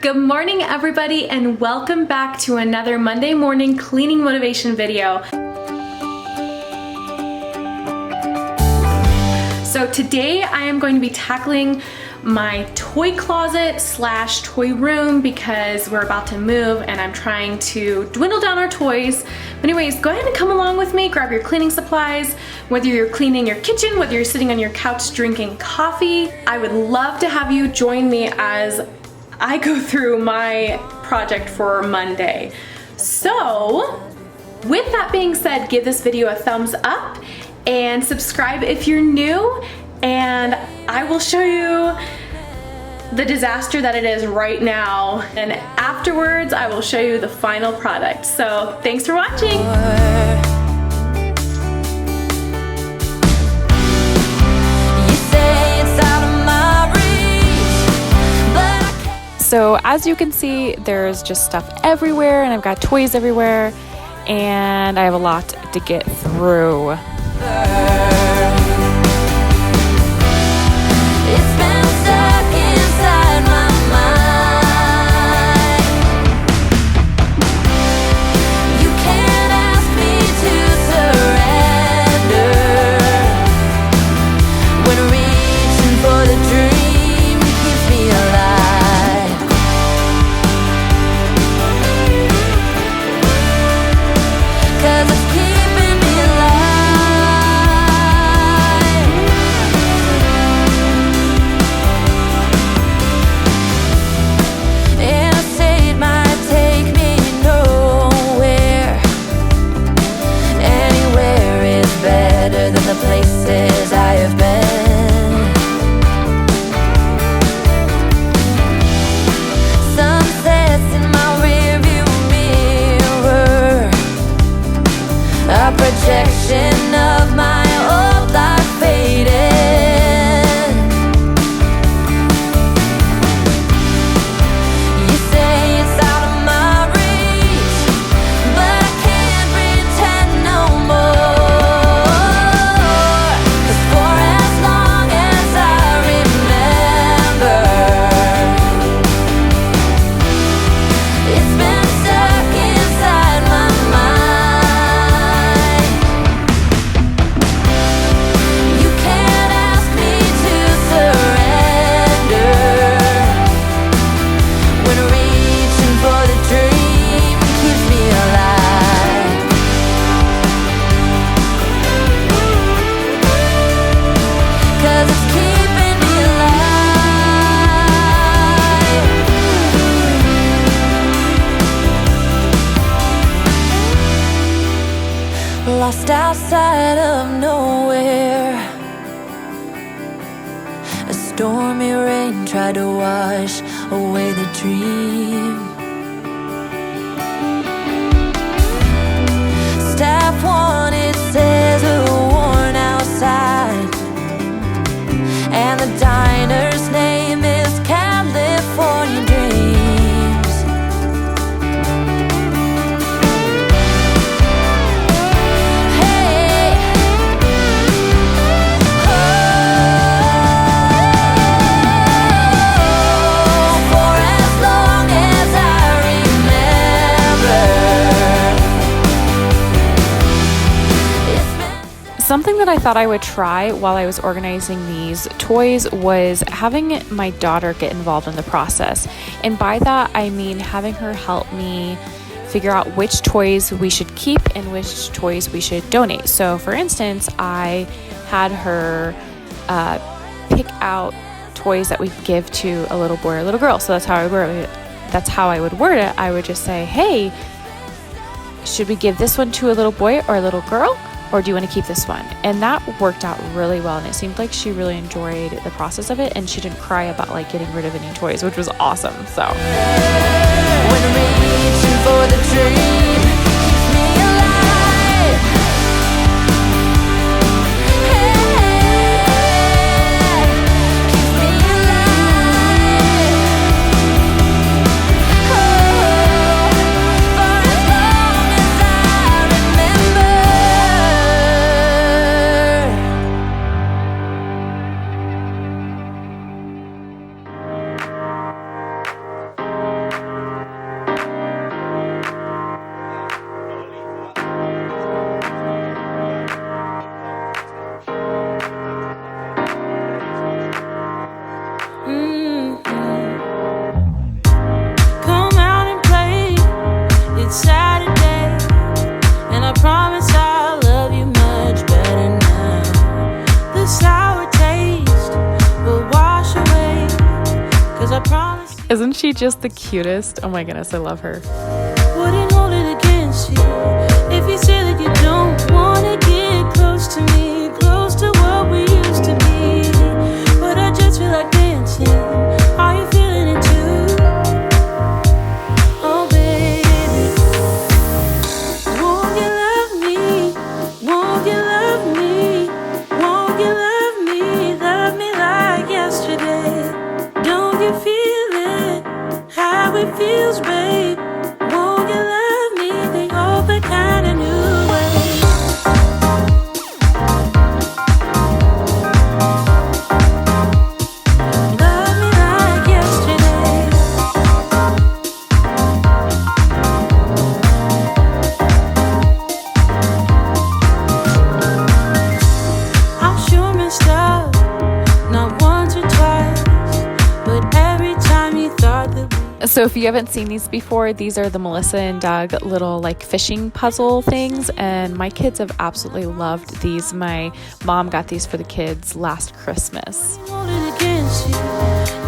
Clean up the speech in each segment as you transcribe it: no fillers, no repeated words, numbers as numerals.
Good morning, everybody, and welcome back to another Monday morning cleaning motivation video. So today I am going to be tackling my toy closet slash toy room because we're about to move and I'm trying to dwindle down our toys. But anyways, go ahead and come along with me, grab your cleaning supplies, whether you're cleaning your kitchen, whether you're sitting on your couch drinking coffee. I would love to have you join me as I go through my project for Monday. So with that being said, give this video a thumbs up and subscribe if you're new, and I will show you the disaster that it is right now, and afterwards I will show you the final product. So thanks for watching. So as you can see, there's just stuff everywhere and I've got toys everywhere and I have a lot to get through. Lost outside of nowhere, a stormy rain tried to wash away the dream. Staff one, it says a worn outside, and the diner's name is California Dreams. Something that I thought I would try while I was organizing these toys was having my daughter get involved in the process. And by that, I mean having her help me figure out which toys we should keep and which toys we should donate. So for instance, I had her pick out toys that we could give to a little boy or a little girl. So that's how I would word it. I would just say, hey, should we give this one to a little boy or a little girl? Or do you want to keep this one? And that worked out really well, and it seemed like she really enjoyed the process of it, and she didn't cry about like getting rid of any toys, which was awesome. So when I'm reaching for the dream, keeps me alive. Keeps me alive. For as long as I remember. Isn't she just the cutest? Oh my goodness, I love her. Wouldn't hold it against you if you say that you don't wanna get close to me, close to what we used to be. But I just feel like dancing. Are you feeling it too? Oh baby, won't you love me? Won't you love me? Won't you love me? Love me like yesterday. Don't you feel it? How it feels, babe. Won't you love me the old kind of new way? Love me like yesterday. I'm sure messed up, not once or twice, but every time you thought that we So if you haven't seen these before, these are the Melissa and Doug little like fishing puzzle things, and my kids have absolutely loved these. My mom got these for the kids last Christmas. hold it against you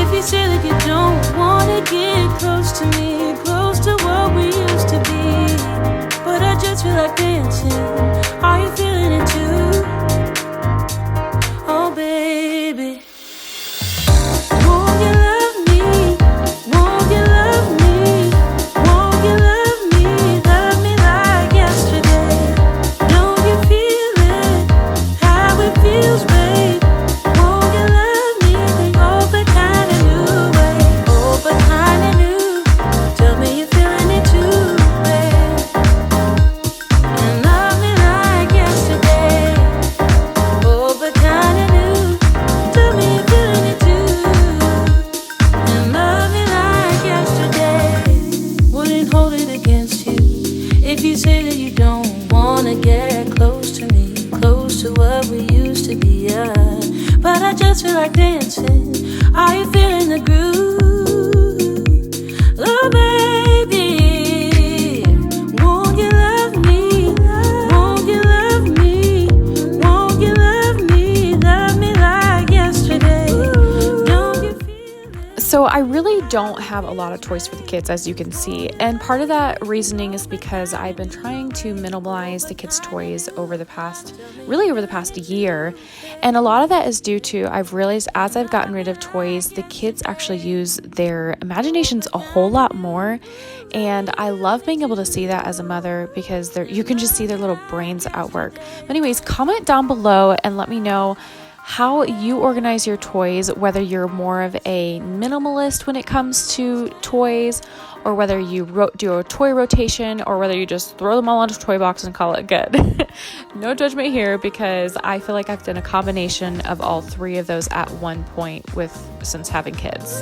if you say that you don't wanna get close to me, close to what we used to be. But I just feel like dancing. Are you feeling it too? Oh baby, won't you love me? Won't you love me? Won't you love me? Love me like yesterday. Don't you feel it? How it feels, babe. Won't you love me the old kind of new way? Old kind of new. Tell me you're feeling it too, babe. And love me like yesterday. Old kind of new. Tell me you're feeling it too. And love me like yesterday. Wouldn't hold it against you if you say that you don't wanna get close to me, close to what we used to be. Yeah. But I just feel like dancing. Are you feeling the groove? Oh baby, won't you love me? Won't you love me? Won't you love me? Love me like yesterday. Don't you feel it? So I really don't have a lot of toys for the kids, as you can see. And part of that reasoning is because I've been trying to minimalize the kids' toys over the past year. And a lot of that is due to, I've realized as I've gotten rid of toys, the kids actually use their imaginations a whole lot more. And I love being able to see that as a mother, because you can just see their little brains at work. But anyways, comment down below and let me know how you organize your toys, whether you're more of a minimalist when it comes to toys, or whether you do a toy rotation, or whether you just throw them all into a toy box and call it good. No judgment here, because I feel like I've done a combination of all three of those at one point since having kids.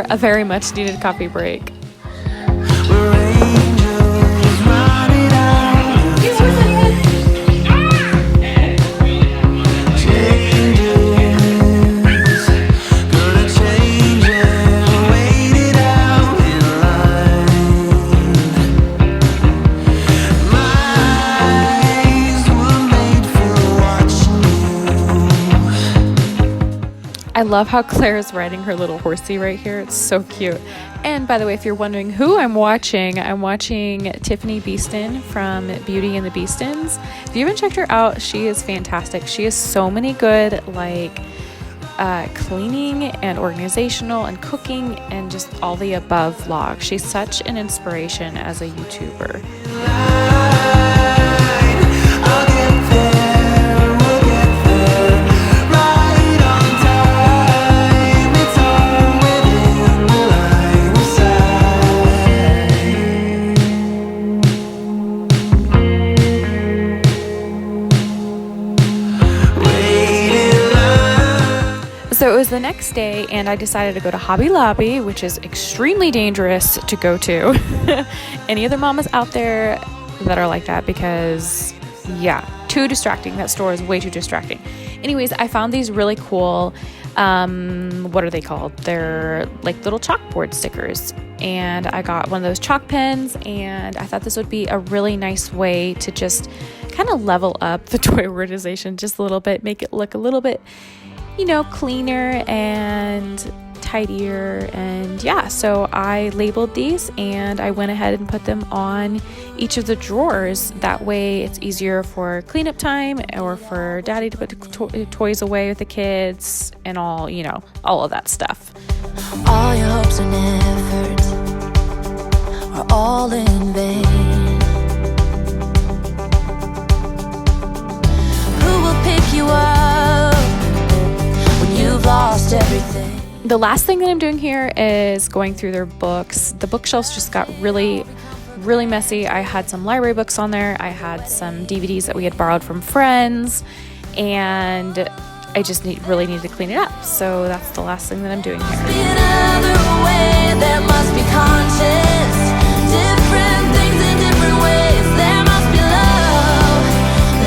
a very much needed coffee break. We're angels running out of time. Changes, gonna change and wait it out in line. My eyes were made for watching you. I love how Claire is riding her little horsey right here. It's so cute. And by the way, if you're wondering who I'm watching Tiffany Beeston from Beauty and the Beestons. If you haven't checked her out, she is fantastic. She has so many good cleaning and organizational and cooking and just all the above vlogs. She's such an inspiration as a YouTuber. I'll get there, we'll get there, right on time. It's all within the line of sight. Wait in line. So it was the next day, and I decided to go to Hobby Lobby, which is extremely dangerous to go to. Any other mamas out there that are like that? Because, yeah, too distracting. That store is way too distracting. Anyways, I found these really cool, what are they called? They're like little chalkboard stickers. And I got one of those chalk pens, and I thought this would be a really nice way to just kind of level up the toy organization just a little bit, make it look a little bit, cleaner and tidier. And yeah, so I labeled these and I went ahead and put them on each of the drawers. That way it's easier for cleanup time or for daddy to put the toys away with the kids and all of that stuff. All your hopes and efforts are all in vain. Who will pick you up when you've lost everything? The last thing that I'm doing here is going through their books. The bookshelves just got really messy. I had some library books on there. I had some DVDs that we had borrowed from friends, and I just really need to clean it up. So that's the last thing that I'm doing Be here. another way, there must be conscience. Different things in different ways. There must be love.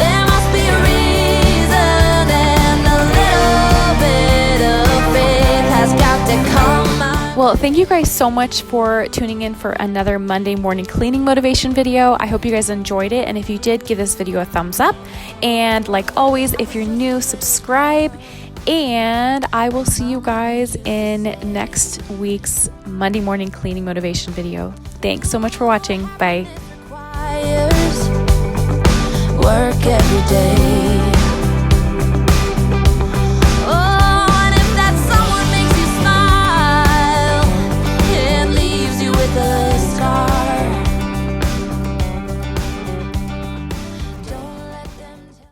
There must be a reason, and a little bit of faith has got to come out. Well, thank you guys so much for tuning in for another Monday morning cleaning motivation video. I hope you guys enjoyed it, and if you did, give this video a thumbs up. And like always, if you're new, subscribe, and I will see you guys in next week's Monday morning cleaning motivation video. Thanks so much for watching. Bye. Requires work every day.